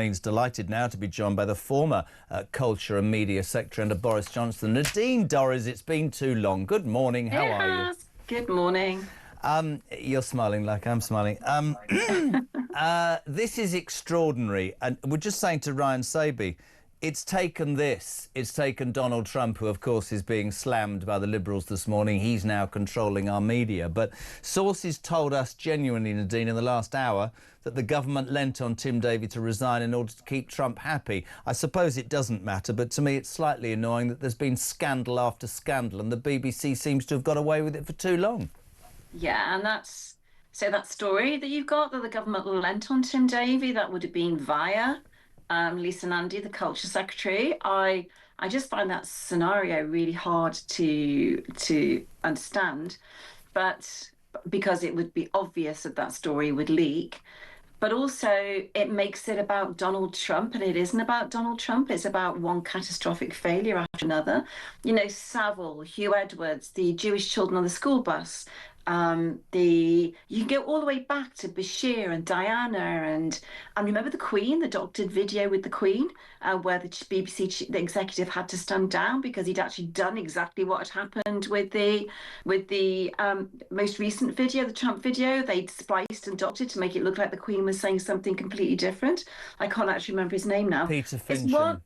He's delighted now to be joined by the former Culture and Media Secretary under Boris Johnson, Nadine Dorries. It's been too long. Good morning. How are you? Good morning. You're smiling like I'm smiling. This is extraordinary. And we're just saying to Ryan Saby, it's taken Donald Trump, who of course is being slammed by the Liberals this morning. He's now controlling our media. But sources told us genuinely, Nadine, in the last hour that the government lent on Tim Davie to resign in order to keep Trump happy. I suppose it doesn't matter, but to me it's slightly annoying that there's been scandal after scandal and the BBC seems to have got away with it for too long. Yeah, and that story that you've got that the government lent on Tim Davie, that would have been via Lisa Nandy, the Culture Secretary. I just find that scenario really hard to understand, but because it would be obvious that story would leak. But also it makes it about Donald Trump, and it isn't about Donald Trump. It's about one catastrophic failure after another. You know, Savile, Hugh Edwards, the Jewish children on the school bus. You can go all the way back to Bashir and Diana and remember the Queen, the doctored video with the Queen, where the BBC the executive had to stand down because he'd actually done exactly what had happened with the most recent video, the Trump video. They'd spliced and doctored to make it look like the Queen was saying something completely different. I can't actually remember his name now. Peter Fincham.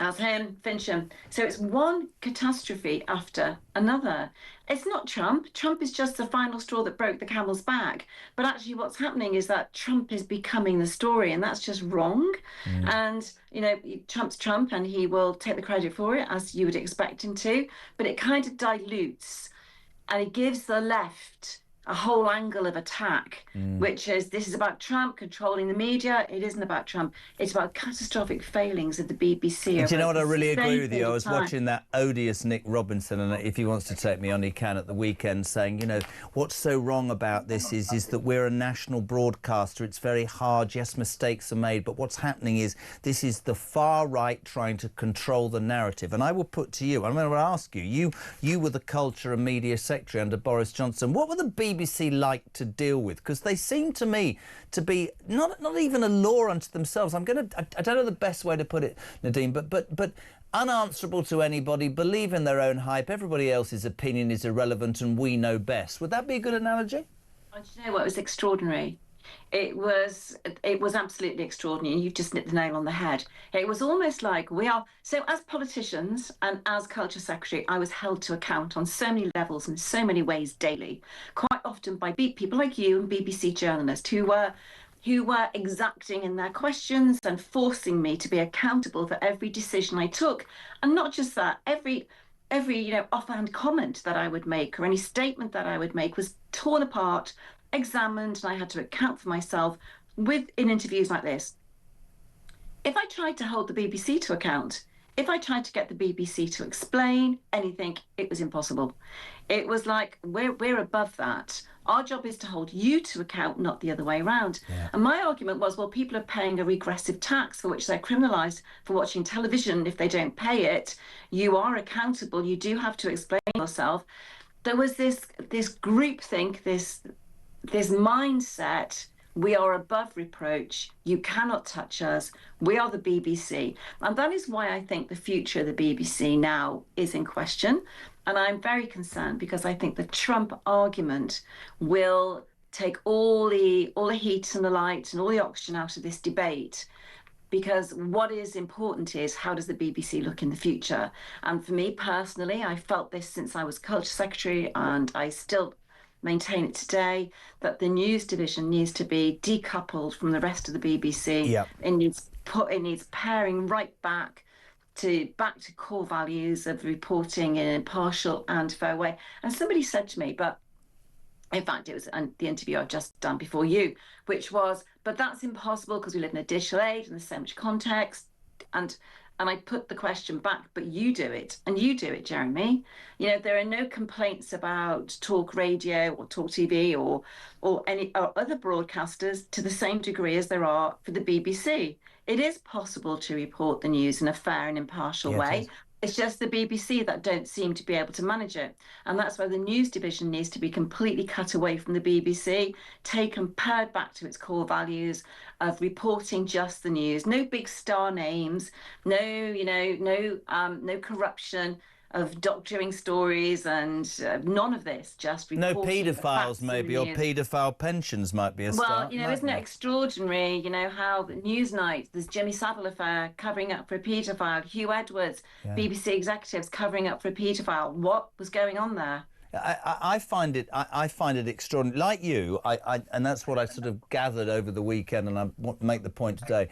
As him, Fincham. So it's one catastrophe after another. It's not Trump. Trump is just the final straw that broke the camel's back. But actually what's happening is that Trump is becoming the story, and that's just wrong. And, you know, Trump's Trump, and he will take the credit for it, as you would expect him to. But it kind of dilutes, and it gives the left a whole angle of attack, which is this is about Trump controlling the media. It isn't about Trump. It's about catastrophic failings of the BBC. Do you know what? I really agree with you. I was watching that odious Nick Robinson, and if he wants to take me on, he can at the weekend, saying, you know, what's so wrong about this is that we're a national broadcaster. It's very hard. Yes, mistakes are made, but what's happening is this is the far right trying to control the narrative. And I will put to you, I'm going to ask you, you were the Culture and Media Secretary under Boris Johnson. What were the BBC like to deal with? Because they seem to me to be not even a law unto themselves. I don't know the best way to put it, Nadine, but unanswerable to anybody, believe in their own hype. Everybody else's opinion is irrelevant and we know best. Would that be a good analogy? Do you know what was extraordinary? It was absolutely extraordinary. You've just hit the nail on the head. It was almost like so as politicians and as Culture Secretary, I was held to account on so many levels and so many ways daily, quite often by people like you and BBC journalists who were exacting in their questions and forcing me to be accountable for every decision I took. And not just that, every offhand comment that I would make or any statement that I would make was torn apart, examined, and I had to account for myself in interviews like this. If I tried to hold the BBC to account, if I tried to get the BBC to explain anything, it was impossible. It was like, we're above that. Our job is to hold you to account, not the other way around. Yeah. And my argument was, well, people are paying a regressive tax for which they're criminalised for watching television. If they don't pay it, you are accountable. You do have to explain yourself. There was this groupthink, this mindset, we are above reproach, you cannot touch us, we are the BBC. And that is why I think the future of the BBC now is in question. And I'm very concerned because I think the Trump argument will take all the heat and the light and all the oxygen out of this debate. Because what is important is, how does the BBC look in the future? And for me personally, I felt this since I was Culture Secretary, and I still maintain it today, that the news division needs to be decoupled from the rest of the BBC. Yep. It needs paring right back to core values of reporting in an impartial and fair way. And somebody said to me, but in fact it was the interview I've just done before you, which was, but that's impossible because we live in a digital age and there's so much context. And I put the question back, but you do it, and you do it, Jeremy. You know, there are no complaints about talk radio or talk TV or other broadcasters to the same degree as there are for the BBC. It is possible to report the news in a fair and impartial way. It's just the BBC that don't seem to be able to manage it. And that's why the news division needs to be completely cut away from the BBC, taken, pared back to its core values of reporting just the news. No big star names, no corruption of doctoring stories, and none of this, just No reporting the paedophiles, facts in maybe, the or news. paedophile pensions might be a start. Well, isn't it extraordinary, how the Newsnight, there's Jimmy Savile affair covering up for a paedophile, Hugh Edwards, Yeah. BBC executives covering up for a paedophile. What was going on there? I find it extraordinary. Like you, and that's what I sort of gathered over the weekend, and I want to make the point today.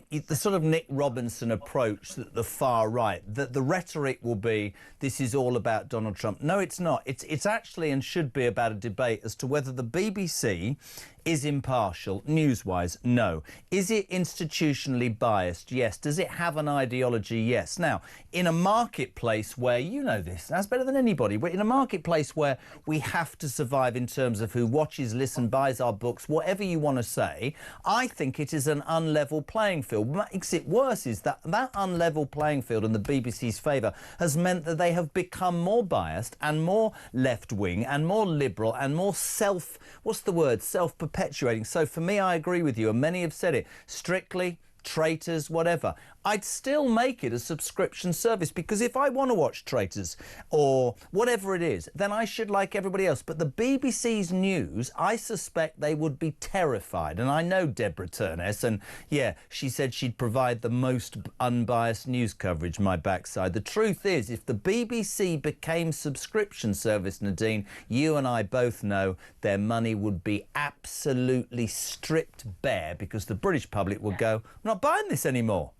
The sort of Nick Robinson approach that the far right, that the rhetoric will be, this is all about Donald Trump. No, it's not. It's actually and should be about a debate as to whether the BBC is impartial, news-wise. No. Is it institutionally biased? Yes. Does it have an ideology? Yes. Now, in a marketplace where, you know this, that's better than anybody, but in a marketplace where we have to survive in terms of who watches, listens, buys our books, whatever you want to say, I think it is an unlevel playing field. What makes it worse is that unlevel playing field in the BBC's favour has meant that they have become more biased and more left-wing and more liberal and more self-perpetuating. So for me, I agree with you, and many have said it, strictly, Traitors, whatever. I'd still make it a subscription service, because if I want to watch Traitors or whatever it is, then I should like everybody else. But the BBC's news, I suspect they would be terrified. And I know Deborah Turness, and yeah, she said she'd provide the most unbiased news coverage, my backside. The truth is, if the BBC became subscription service, Nadine, you and I both know their money would be absolutely stripped bare, because the British public would go, I'm not buying this anymore.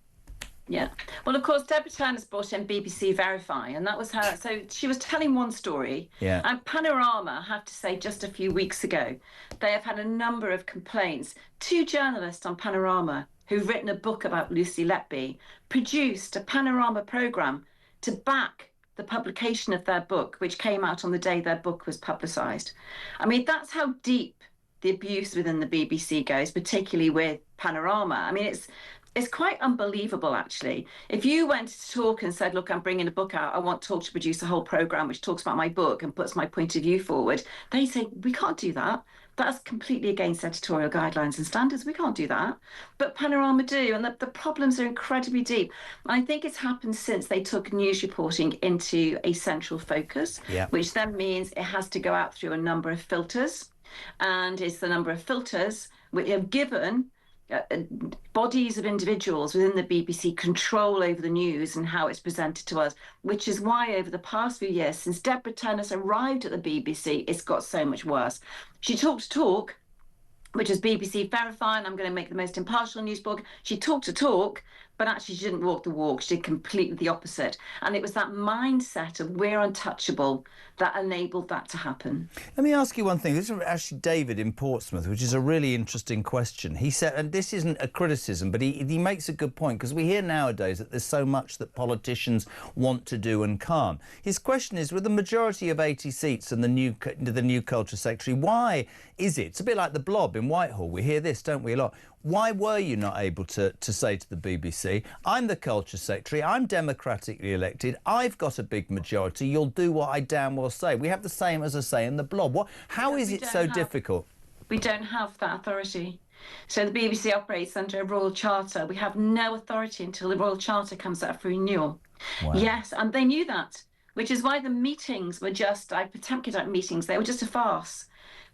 Yeah. Well, of course, Deborah Turner's brought in BBC Verify, and that was her. So she was telling one story. Yeah. And Panorama, I have to say, just a few weeks ago, they have had a number of complaints. Two journalists on Panorama who've written a book about Lucy Letby produced a Panorama programme to back the publication of their book, which came out on the day their book was publicised. I mean, that's how deep the abuse within the BBC goes, particularly with Panorama. I mean, it's quite unbelievable, actually. If you went to talk and said, look, I'm bringing a book out, I want Talk to produce a whole programme which talks about my book and puts my point of view forward, they say, we can't do that. That's completely against editorial guidelines and standards. We can't do that. But Panorama do, and the problems are incredibly deep. And I think it's happened since they took news reporting into a central focus, which then means it has to go out through a number of filters. And it's the number of filters which have given bodies of individuals within the BBC control over the news and how it's presented to us, which is why over the past few years, since Deborah Turness arrived at the BBC, it's got so much worse. She talked to talk, which is BBC Verify, and I'm going to make the most impartial news blog. She talked to talk, but actually she didn't walk the walk. She did completely the opposite. And it was that mindset of we're untouchable that enabled that to happen. Let me ask you one thing. This is actually David in Portsmouth, which is a really interesting question. He said, and this isn't a criticism, but he makes a good point, because we hear nowadays that there's so much that politicians want to do and can't. His question is, with the majority of 80 seats and the new Culture Secretary, why is it? It's a bit like the Blob in Whitehall. We hear this, don't we, a lot. Why were you not able to say to the BBC, I'm the Culture Secretary, I'm democratically elected, I've got a big majority, you'll do what I damn well say. We have the same, as I say, in the Blob. How is it so difficult? We don't have that authority. So the BBC operates under a Royal Charter. We have no authority until the Royal Charter comes up for renewal. Wow. Yes, and they knew that, which is why the meetings were just, I attempted at meetings, they were just a farce.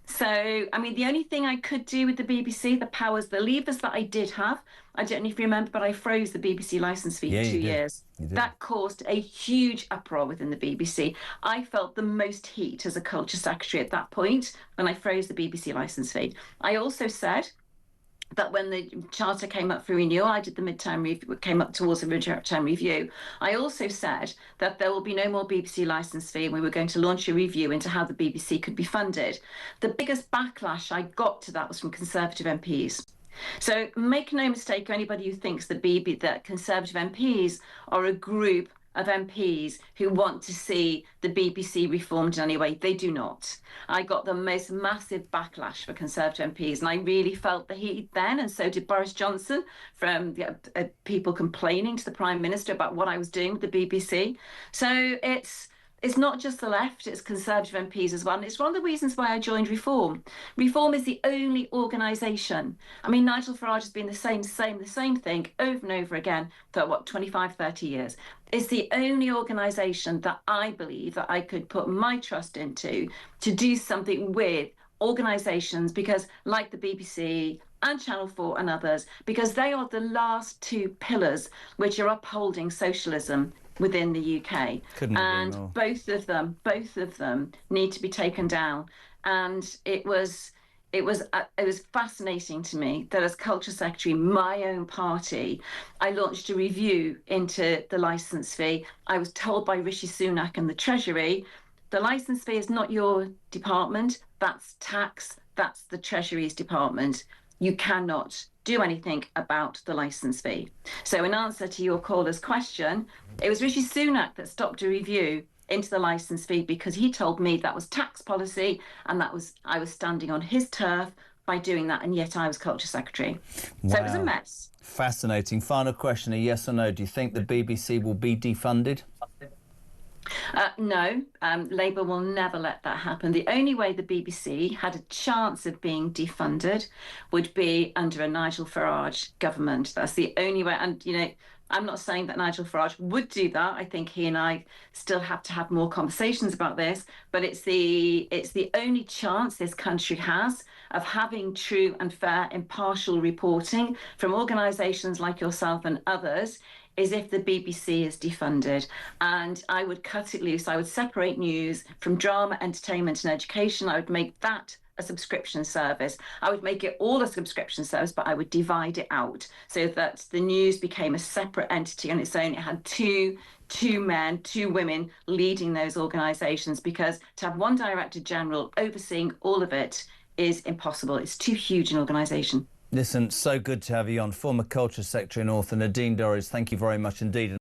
So, I mean, the only thing I could do with the BBC, the powers, the levers that I did have, I don't know if you remember, but I froze the BBC licence fee for 2 years. That caused a huge uproar within the BBC. I felt the most heat as a culture secretary at that point when I froze the BBC licence fee. I also said that when the charter came up for renewal, I did the midterm review, came up towards the midterm review. I also said that there will be no more BBC licence fee, and we were going to launch a review into how the BBC could be funded. The biggest backlash I got to that was from Conservative MPs. So make no mistake, anybody who thinks that Conservative MPs are a group of MPs who want to see the BBC reformed in any way. They do not. I got the most massive backlash for Conservative MPs, and I really felt the heat then, and so did Boris Johnson, from people complaining to the Prime Minister about what I was doing with the BBC. So it's not just the left, it's Conservative MPs as well. And it's one of the reasons why I joined Reform. Reform is the only organisation. I mean, Nigel Farage has been the same thing over and over again for 25, 30 years. It's the only organisation that I believe that I could put my trust into to do something with organisations, because like the BBC and Channel 4 and others, because they are the last two pillars which are upholding socialism within the UK. And both of them need to be taken down. And it was fascinating to me that as Culture Secretary, my own party, I launched a review into the licence fee. I was told by Rishi Sunak and the Treasury, the licence fee is not your department, that's tax, that's the Treasury's department. You cannot do anything about the licence fee. So in answer to your caller's question, it was Rishi Sunak that stopped a review into the licence fee because he told me that was tax policy, and I was standing on his turf by doing that, and yet I was Culture Secretary. Wow. So it was a mess. Fascinating. Final question, a yes or no. Do you think the BBC will be defunded? No, Labour will never let that happen. The only way the BBC had a chance of being defunded would be under a Nigel Farage government. That's the only way. And, you know, I'm not saying that Nigel Farage would do that. I think he and I still have to have more conversations about this. But it's the only chance this country has of having true and fair, impartial reporting from organisations like yourself and others, is if the BBC is defunded. And I would cut it loose. I would separate news from drama, entertainment and education. I would make that a subscription service. I would make it all a subscription service, but I would divide it out so that the news became a separate entity on its own. It had two men, two women leading those organisations, because to have one Director General overseeing all of it is impossible. It's too huge an organisation. Listen, so good to have you on. Former Culture Secretary and author Nadine Dorries, thank you very much indeed.